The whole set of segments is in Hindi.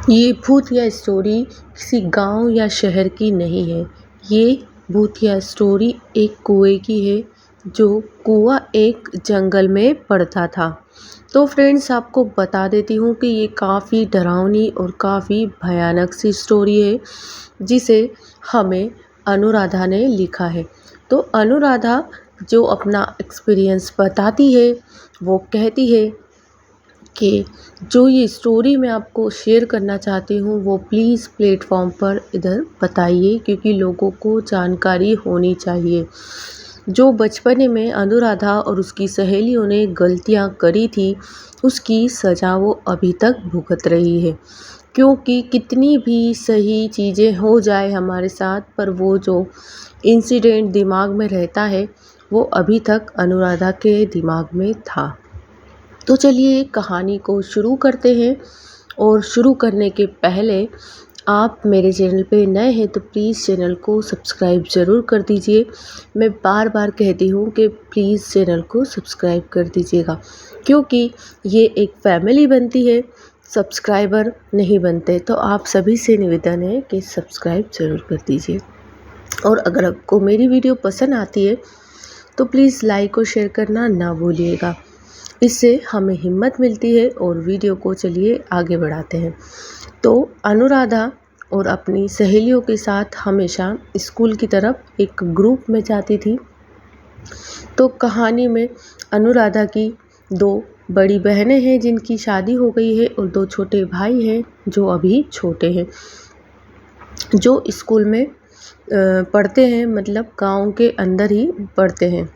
ये भूतिया स्टोरी किसी गांव या शहर की नहीं है। ये भूतिया स्टोरी एक कुएं की है, जो कुआं एक जंगल में पड़ता था। तो फ्रेंड्स, आपको बता देती हूँ कि ये काफ़ी डरावनी और काफ़ी भयानक सी स्टोरी है, जिसे हमें अनुराधा ने लिखा है। तो अनुराधा जो अपना एक्सपीरियंस बताती है, वो कहती है कि जो ये स्टोरी मैं आपको शेयर करना चाहती हूँ, वो प्लीज़ प्लेटफॉर्म पर इधर बताइए, क्योंकि लोगों को जानकारी होनी चाहिए। जो बचपने में अनुराधा और उसकी सहेलियों ने गलतियाँ करी थी, उसकी सज़ा वो अभी तक भुगत रही है। क्योंकि कितनी भी सही चीज़ें हो जाए हमारे साथ, पर वो जो इंसिडेंट दिमाग में रहता है, वो अभी तक अनुराधा के दिमाग में था। तो चलिए कहानी को शुरू करते हैं। और शुरू करने के पहले, आप मेरे चैनल पे नए हैं तो प्लीज़ चैनल को सब्सक्राइब ज़रूर कर दीजिए। मैं बार बार कहती हूँ कि प्लीज़ चैनल को सब्सक्राइब कर दीजिएगा, क्योंकि ये एक फैमिली बनती है, सब्सक्राइबर नहीं बनते। तो आप सभी से निवेदन है कि सब्सक्राइब ज़रूर कर दीजिए। और अगर आपको मेरी वीडियो पसंद आती है तो प्लीज़ लाइक और शेयर करना ना भूलिएगा। इससे हमें हिम्मत मिलती है और वीडियो को चलिए आगे बढ़ाते हैं। तो अनुराधा और अपनी सहेलियों के साथ हमेशा स्कूल की तरफ एक ग्रुप में जाती थी। तो कहानी में अनुराधा की 2 बड़ी बहनें हैं जिनकी शादी हो गई है, और 2 छोटे भाई हैं जो अभी छोटे हैं, जो स्कूल में पढ़ते हैं, मतलब गांव के अंदर ही पढ़ते हैं।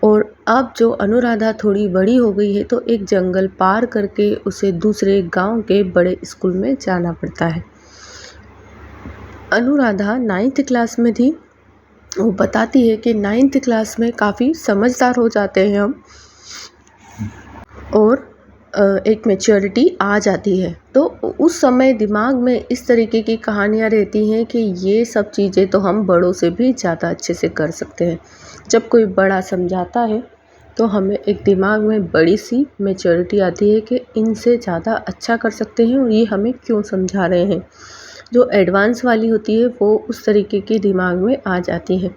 और अब जो अनुराधा थोड़ी बड़ी हो गई है, तो एक जंगल पार करके उसे दूसरे गांव के बड़े स्कूल में जाना पड़ता है। अनुराधा 9th क्लास में थी। वो बताती है कि 9th क्लास में काफ़ी समझदार हो जाते हैं हम, और एक मैच्योरिटी आ जाती है। तो उस समय दिमाग में इस तरीके की कहानियाँ रहती हैं कि ये सब चीज़ें तो हम बड़ों से भी ज़्यादा अच्छे से कर सकते हैं। जब कोई बड़ा समझाता है तो हमें एक दिमाग में बड़ी सी मैच्योरिटी आती है कि इनसे ज़्यादा अच्छा कर सकते हैं, और ये हमें क्यों समझा रहे हैं। जो एडवांस वाली होती है वो उस तरीके की दिमाग में आ जाती है।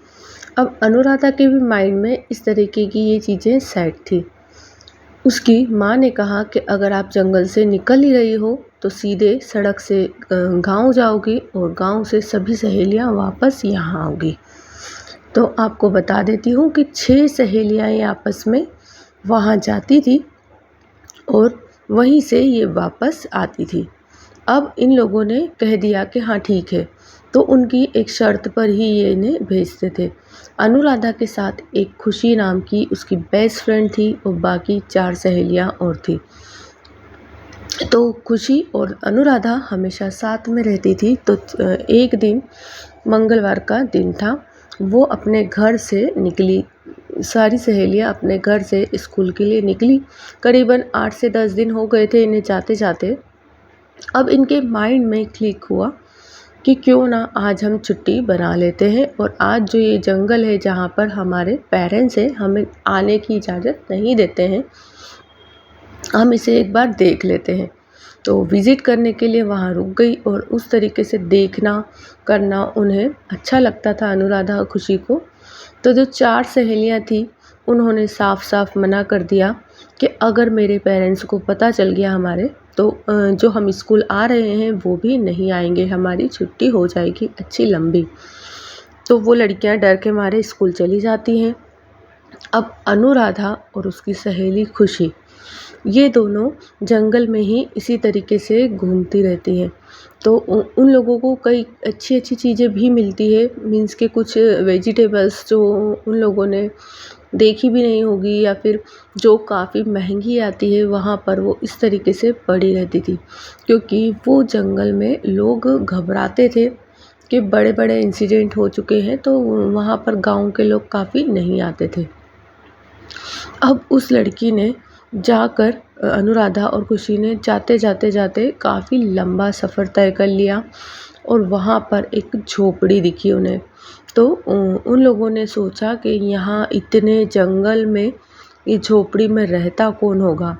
अब अनुराधा के भी माइंड में इस तरीके की ये चीज़ें सेट थी। उसकी माँ ने कहा कि अगर आप जंगल से निकल ही रही हो तो सीधे सड़क से गांव जाओगी, और गांव से सभी सहेलियां वापस यहाँ आओगी। तो आपको बता देती हूँ कि 6 सहेलियाँ आपस में वहाँ जाती थी, और वहीं से ये वापस आती थी। अब इन लोगों ने कह दिया कि हाँ ठीक है, तो उनकी एक शर्त पर ही ये इन्हें भेजते थे। अनुराधा के साथ एक खुशी नाम की उसकी बेस्ट फ्रेंड थी, और बाकी 4 सहेलियाँ और थी। तो खुशी और अनुराधा हमेशा साथ में रहती थी। तो एक दिन मंगलवार का दिन था, वो अपने घर से निकली। सारी सहेलियां अपने घर से स्कूल के लिए निकली। करीबन 8 से 10 दिन हो गए थे इन्हें जाते जाते। अब इनके माइंड में क्लिक हुआ कि क्यों ना आज हम छुट्टी बना लेते हैं, और आज जो ये जंगल है जहाँ पर हमारे पेरेंट्स हैं, हमें आने की इजाज़त नहीं देते हैं, हम इसे एक बार देख लेते हैं। तो विज़िट करने के लिए वहाँ रुक गई, और उस तरीके से देखना करना उन्हें अच्छा लगता था, अनुराधा और खुशी को। तो जो 4 सहेलियाँ थी, उन्होंने साफ साफ मना कर दिया कि अगर मेरे पेरेंट्स को पता चल गया हमारे, तो जो हम स्कूल आ रहे हैं वो भी नहीं आएंगे, हमारी छुट्टी हो जाएगी अच्छी लंबी। तो वो लड़कियां डर के मारे स्कूल चली जाती हैं। अब अनुराधा और उसकी सहेली खुशी, ये दोनों जंगल में ही इसी तरीके से घूमती रहती हैं। तो उन लोगों को कई अच्छी अच्छी चीज़ें भी मिलती है, मीन्स के कुछ वेजिटेबल्स जो उन लोगों ने देखी भी नहीं होगी, या फिर जो काफ़ी महंगी आती है, वहाँ पर वो इस तरीके से पड़ी रहती थी। क्योंकि वो जंगल में लोग घबराते थे कि बड़े बड़े इंसिडेंट हो चुके हैं, तो वहाँ पर गांव के लोग काफ़ी नहीं आते थे। अब उस लड़की ने जाकर, अनुराधा और खुशी ने जाते जाते जाते काफ़ी लंबा सफ़र तय कर लिया, और वहाँ पर एक झोपड़ी दिखी उन्हें। तो उन लोगों ने सोचा कि यहाँ इतने जंगल में ये झोपड़ी में रहता कौन होगा।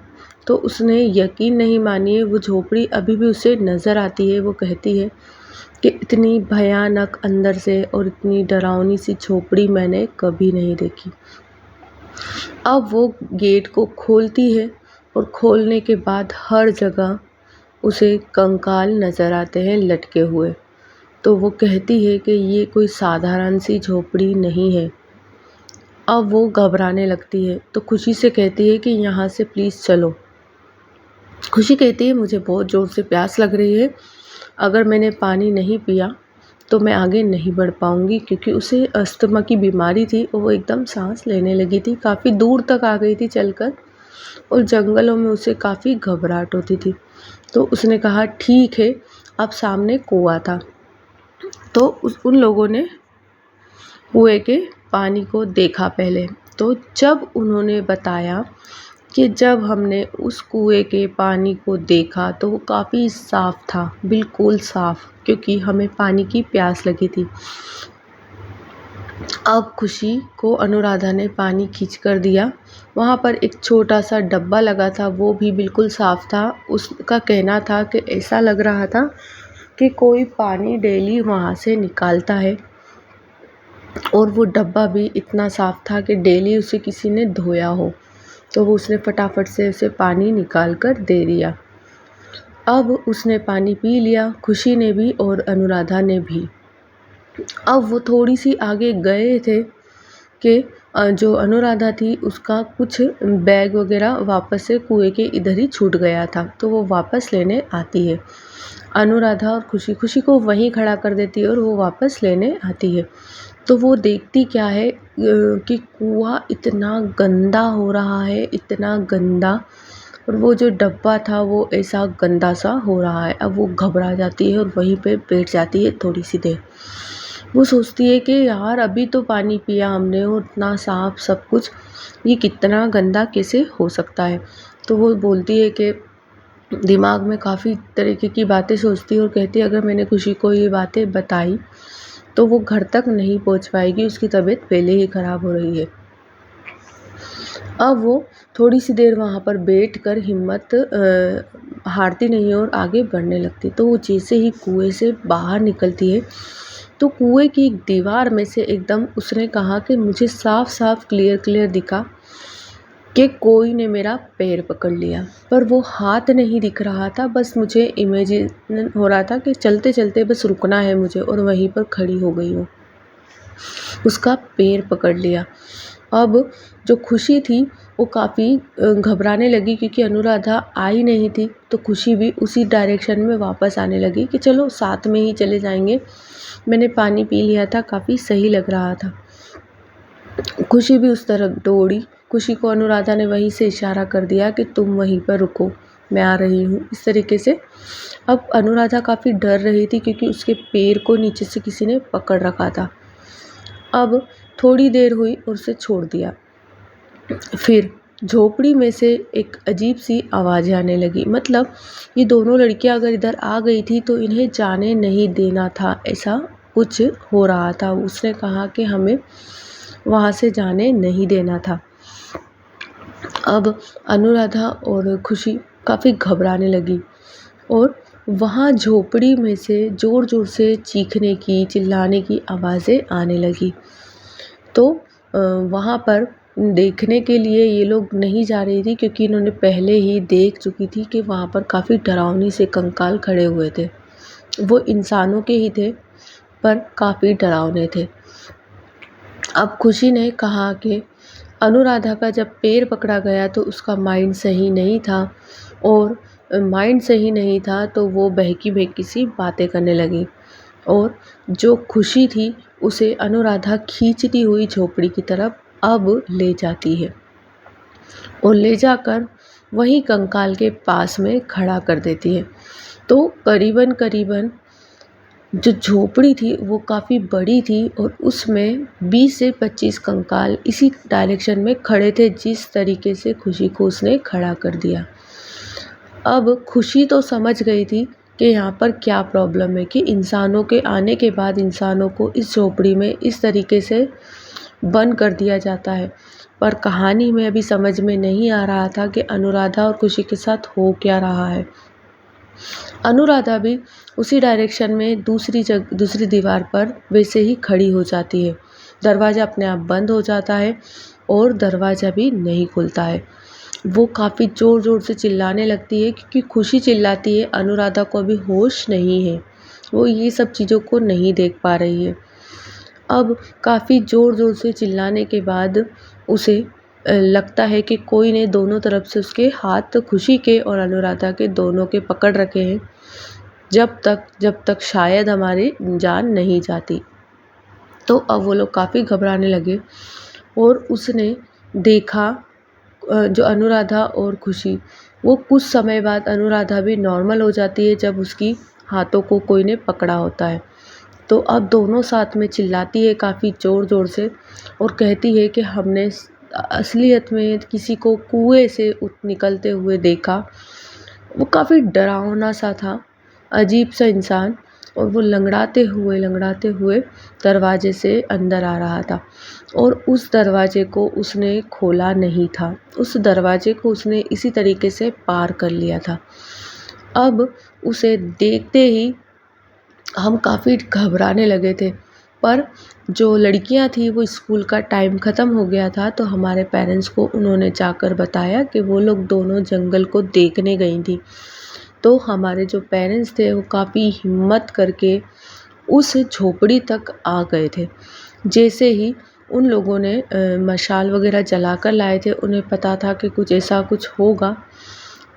तो उसने यकीन नहीं मानिए, वो झोपड़ी अभी भी उसे नज़र आती है। वो कहती है कि इतनी भयानक अंदर से और इतनी डरावनी सी झोपड़ी मैंने कभी नहीं देखी। अब वो गेट को खोलती है और खोलने के बाद हर जगह उसे कंकाल नज़र आते हैं लटके हुए। तो वो कहती है कि ये कोई साधारण सी झोपड़ी नहीं है। अब वो घबराने लगती है, तो खुशी से कहती है कि यहाँ से प्लीज़ चलो। खुशी कहती है मुझे बहुत ज़ोर से प्यास लग रही है, अगर मैंने पानी नहीं पिया तो मैं आगे नहीं बढ़ पाऊँगी, क्योंकि उसे अस्थमा की बीमारी थी और वो एकदम सांस लेने लगी थी। काफ़ी दूर तक आ गई थी चलकर और जंगलों में उसे काफ़ी घबराहट होती थी। तो उसने कहा ठीक है। अब सामने कुआँ था, तो उन लोगों ने कुएं के पानी को देखा पहले। तो जब उन्होंने बताया कि जब हमने उस कुएं के पानी को देखा तो वो काफ़ी साफ़ था, बिल्कुल साफ़, क्योंकि हमें पानी की प्यास लगी थी। अब खुशी को अनुराधा ने पानी खींच कर दिया। वहाँ पर एक छोटा सा डब्बा लगा था, वो भी बिल्कुल साफ़ था। उसका कहना था कि ऐसा लग रहा था कि कोई पानी डेली वहाँ से निकालता है, और वो डब्बा भी इतना साफ़ था कि डेली उसे किसी ने धोया हो। तो वो उसने फटाफट से उसे पानी निकाल कर दे दिया। अब उसने पानी पी लिया, खुशी ने भी और अनुराधा ने भी। अब वो थोड़ी सी आगे गए थे कि जो अनुराधा थी उसका कुछ बैग वगैरह वापस से कुएं के इधर ही छूट गया था, तो वो वापस लेने आती है। अनुराधा और खुशी को वहीं खड़ा कर देती है और वो वापस लेने आती है। तो वो देखती क्या है कि कुआं इतना गंदा हो रहा है, इतना गंदा, और वो जो डब्बा था वो ऐसा गंदा सा हो रहा है। अब वो घबरा जाती है और वहीं पे बैठ जाती है थोड़ी सी देर। वो सोचती है कि यार अभी तो पानी पिया हमने और इतना साफ सब कुछ, ये कितना गंदा कैसे हो सकता है। तो वो बोलती है कि दिमाग में काफ़ी तरीके की बातें सोचती है और कहती है अगर मैंने खुशी को ये बातें बताई तो वो घर तक नहीं पहुंच पाएगी, उसकी तबीयत पहले ही ख़राब हो रही है। अब वो थोड़ी सी देर वहाँ पर बैठकर हिम्मत हारती नहीं है और आगे बढ़ने लगती। तो वो जैसे ही कुएं से बाहर निकलती है तो कुएं की एक दीवार में से एकदम उसने कहा कि मुझे साफ साफ क्लियर दिखा कि कोई ने मेरा पैर पकड़ लिया, पर वो हाथ नहीं दिख रहा था। बस मुझे इमेजिन हो रहा था कि चलते चलते बस रुकना है मुझे, और वहीं पर खड़ी हो गई हूँ। उसका पैर पकड़ लिया। अब जो खुशी थी वो काफ़ी घबराने लगी, क्योंकि अनुराधा आई नहीं थी। तो खुशी भी उसी डायरेक्शन में वापस आने लगी कि चलो साथ में ही चले जाएंगे, मैंने पानी पी लिया था, काफ़ी सही लग रहा था। खुशी भी उस तरफ दौड़ी। खुशी को अनुराधा ने वहीं से इशारा कर दिया कि तुम वहीं पर रुको, मैं आ रही हूँ, इस तरीके से। अब अनुराधा काफ़ी डर रही थी क्योंकि उसके पैर को नीचे से किसी ने पकड़ रखा था। अब थोड़ी देर हुई और उसे छोड़ दिया। फिर झोपड़ी में से एक अजीब सी आवाज़ें आने लगी। मतलब ये दोनों लड़कियां अगर इधर आ गई थी तो इन्हें जाने नहीं देना था, ऐसा कुछ हो रहा था। उसने कहा कि हमें वहाँ से जाने नहीं देना था। अब अनुराधा और खुशी काफ़ी घबराने लगी और वहाँ झोपड़ी में से ज़ोर ज़ोर से चीखने की, चिल्लाने की आवाज़ें आने लगी। तो वहाँ पर देखने के लिए ये लोग नहीं जा रही थी, क्योंकि इन्होंने पहले ही देख चुकी थी कि वहाँ पर काफ़ी डरावनी से कंकाल खड़े हुए थे। वो इंसानों के ही थे पर काफ़ी डरावने थे। अब खुशी ने कहा कि अनुराधा का जब पैर पकड़ा गया तो उसका माइंड सही नहीं था, और माइंड सही नहीं था तो वो बहकी सी बातें करने लगी, और जो खुशी थी उसे अनुराधा खींचती हुई झोपड़ी की तरफ अब ले जाती है और ले जाकर वहीं कंकाल के पास में खड़ा कर देती है। तो करीबन जो झोपड़ी थी वो काफ़ी बड़ी थी और उसमें 20 से 25 कंकाल इसी डायरेक्शन में खड़े थे, जिस तरीके से खुशी को उसने खड़ा कर दिया। अब खुशी तो समझ गई थी कि यहाँ पर क्या प्रॉब्लम है, कि इंसानों के आने के बाद इंसानों को इस झोपड़ी में इस तरीके से बंद कर दिया जाता है। पर कहानी में अभी समझ में नहीं आ रहा था कि अनुराधा और खुशी के साथ हो क्या रहा है। अनुराधा भी उसी डायरेक्शन में दूसरी दीवार पर वैसे ही खड़ी हो जाती है। दरवाज़ा अपने आप बंद हो जाता है और दरवाज़ा भी नहीं खुलता है। वो काफ़ी ज़ोर-ज़ोर से चिल्लाने लगती है क्योंकि खुशी चिल्लाती है, अनुराधा को अभी होश नहीं है। वो ये सब चीज़ों को नहीं देख पा रही है। अब काफ़ी ज़ोर-ज़ोर से चिल्लाने के बाद उसे लगता है कि कोई ने दोनों तरफ से उसके हाथ, खुशी के और अनुराधा के दोनों के पकड़ रखे हैं, जब तक शायद हमारी जान नहीं जाती। तो अब वो लोग काफ़ी घबराने लगे और उसने देखा जो अनुराधा और खुशी, वो कुछ समय बाद अनुराधा भी नॉर्मल हो जाती है जब उसकी हाथों को कोई ने पकड़ा होता है। तो अब दोनों साथ में चिल्लाती है काफ़ी ज़ोर-ज़ोर से और कहती है कि हमने असलियत में किसी को कुएँ से निकलते हुए देखा। वो काफ़ी डरावना सा था, अजीब सा इंसान, और वो लंगड़ाते हुए दरवाजे से अंदर आ रहा था और उस दरवाजे को उसने खोला नहीं था। उस दरवाजे को उसने इसी तरीके से पार कर लिया था। अब उसे देखते ही हम काफ़ी घबराने लगे थे, पर जो लड़कियां थी वो स्कूल का टाइम ख़त्म हो गया था, तो हमारे पेरेंट्स को उन्होंने जाकर बताया कि वो लोग दोनों जंगल को देखने गई थी। तो हमारे जो पेरेंट्स थे वो काफ़ी हिम्मत करके उस झोपड़ी तक आ गए थे। जैसे ही उन लोगों ने मशाल वगैरह जलाकर लाए थे, उन्हें पता था कि ऐसा कुछ होगा,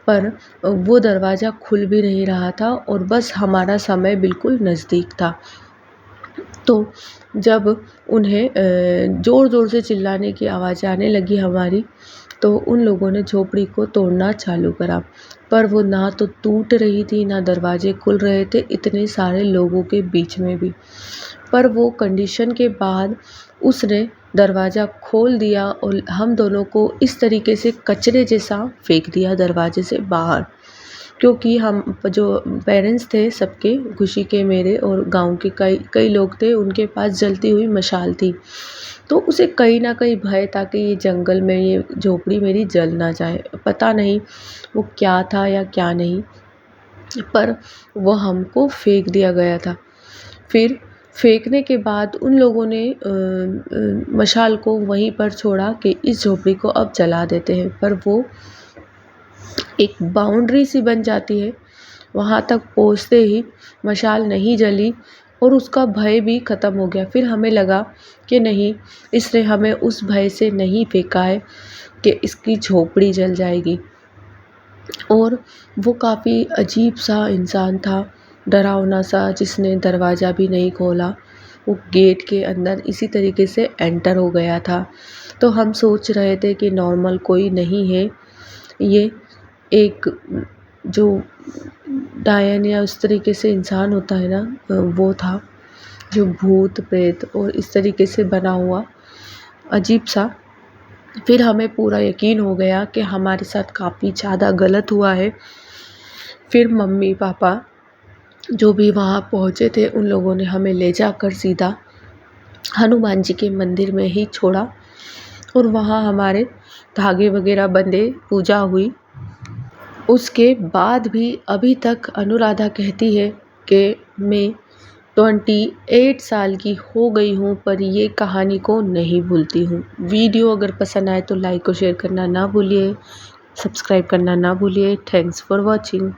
पर वो दरवाज़ा खुल भी नहीं रहा था और बस हमारा समय बिल्कुल नज़दीक था। तो जब उन्हें ज़ोर-ज़ोर से चिल्लाने की आवाज़ आने लगी हमारी, तो उन लोगों ने झोपड़ी को तोड़ना चालू करा, पर वो ना तो टूट रही थी, ना दरवाजे खुल रहे थे, इतने सारे लोगों के बीच में भी। पर वो कंडीशन के बाद उसने दरवाज़ा खोल दिया और हम दोनों को इस तरीके से कचरे जैसा फेंक दिया दरवाजे से बाहर। क्योंकि हम जो पेरेंट्स थे सबके, खुशी के, मेरे और गाँव के कई लोग थे, उनके पास जलती हुई मशाल थी। तो उसे कहीं न कहीं भय था कि ये जंगल में ये झोपड़ी मेरी जल ना जाए। पता नहीं वो क्या था या क्या नहीं, पर वो हमको फेंक दिया गया था। फिर फेंकने के बाद उन लोगों ने मशाल को वहीं पर छोड़ा कि इस झोपड़ी को अब जला देते हैं, पर वो एक बाउंड्री सी बन जाती है, वहाँ तक पहुँचते ही मशाल नहीं जली और उसका भय भी ख़त्म हो गया। फिर हमें लगा कि नहीं, इसने हमें उस भय से नहीं फेंका है कि इसकी झोपड़ी जल जाएगी। और वो काफ़ी अजीब सा इंसान था, डरावना सा, जिसने दरवाज़ा भी नहीं खोला। वो गेट के अंदर इसी तरीके से एंटर हो गया था। तो हम सोच रहे थे कि नॉर्मल कोई नहीं है, ये एक जो डायन या उस तरीके से इंसान होता है ना, वो था, जो भूत प्रेत और इस तरीके से बना हुआ अजीब सा। फिर हमें पूरा यकीन हो गया कि हमारे साथ काफ़ी ज़्यादा गलत हुआ है। फिर मम्मी पापा जो भी वहाँ पहुँचे थे, उन लोगों ने हमें ले जाकर सीधा हनुमान जी के मंदिर में ही छोड़ा और वहाँ हमारे धागे वगैरह बंधे, पूजा हुई। उसके बाद भी अभी तक अनुराधा कहती है कि मैं 28 साल की हो गई हूँ, पर ये कहानी को नहीं भूलती हूँ। वीडियो अगर पसंद आए तो लाइक और शेयर करना ना भूलिए, सब्सक्राइब करना ना भूलिए। Thanks for watching.